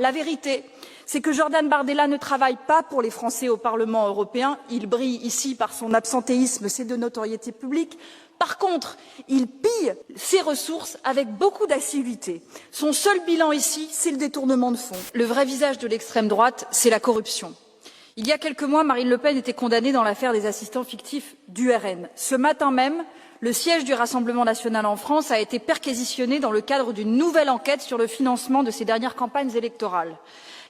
La vérité, c'est que Jordan Bardella ne travaille pas pour les Français au Parlement européen. Il brille ici par son absentéisme, c'est de notoriété publique. Par contre, il pille ses ressources avec beaucoup d'assiduité. Son seul bilan ici, c'est le détournement de fonds. Le vrai visage de l'extrême droite, c'est la corruption. Il y a quelques mois, Marine Le Pen était condamnée dans l'affaire des assistants fictifs du RN. Ce matin même, le siège du Rassemblement national en France a été perquisitionné dans le cadre d'une nouvelle enquête sur le financement de ses dernières campagnes électorales.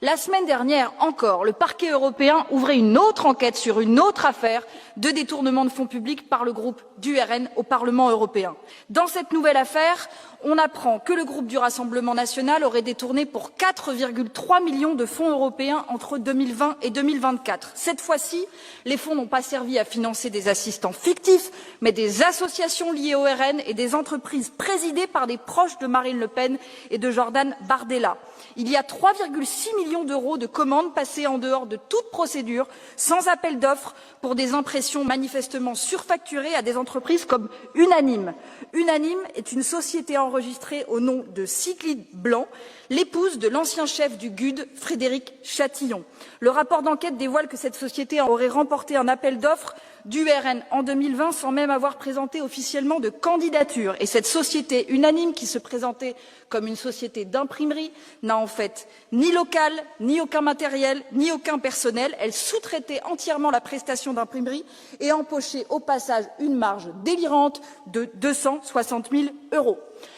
La semaine dernière encore, le parquet européen ouvrait une autre enquête sur une autre affaire de détournement de fonds publics par le groupe du RN au Parlement européen. Dans cette nouvelle affaire, on apprend que le groupe du Rassemblement national aurait détourné pour 4,3 millions de fonds européens entre 2020 et 2024. Cette fois-ci, les fonds n'ont pas servi à financer des assistants fictifs, mais des associations liées au RN et des entreprises présidées par des proches de Marine Le Pen et de Jordan Bardella. Il y a 3,6 millions d'euros de commandes passées en dehors de toute procédure, sans appel d'offres, pour des impressions manifestement surfacturées à des entreprises comme Unanime. Unanime est une société enregistrée au nom de Cyclide Blanc, l'épouse de l'ancien chef du GUD, Frédéric Chatillon. Le rapport d'enquête dévoile que cette société aurait remporté un appel d'offres du RN en 2020 sans même avoir présenté officiellement de candidature. Et cette société Unanime, qui se présentait comme une société d'imprimerie, n'a en fait ni local, ni aucun matériel, ni aucun personnel. Elle sous-traitait entièrement la prestation d'imprimerie et empochait au passage une marge délirante de 260 000 €.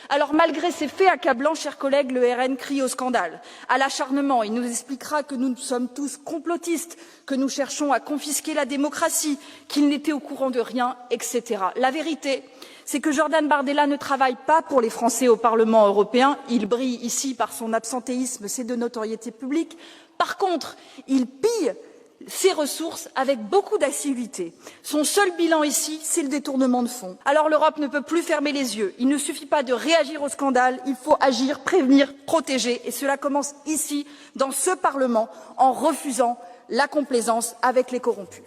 Alors malgré ces faits accablants, chers collègues, le RN crie au scandale, à l'acharnement. Il nous expliquera que nous sommes tous complotistes, que nous cherchons à confisquer la démocratie, qu'il n'était au courant de rien, etc. La vérité, c'est que Jordan Bardella ne travaille pas pour les Français au Parlement européen. Il brille ici par son absentéisme, c'est de notoriété publique. Par contre, il pille ses ressources avec beaucoup d'assiduité. Son seul bilan ici, c'est le détournement de fonds. Alors l'Europe ne peut plus fermer les yeux. Il ne suffit pas de réagir au scandale, il faut agir, prévenir, protéger. Et cela commence ici, dans ce Parlement, en refusant la complaisance avec les corrompus.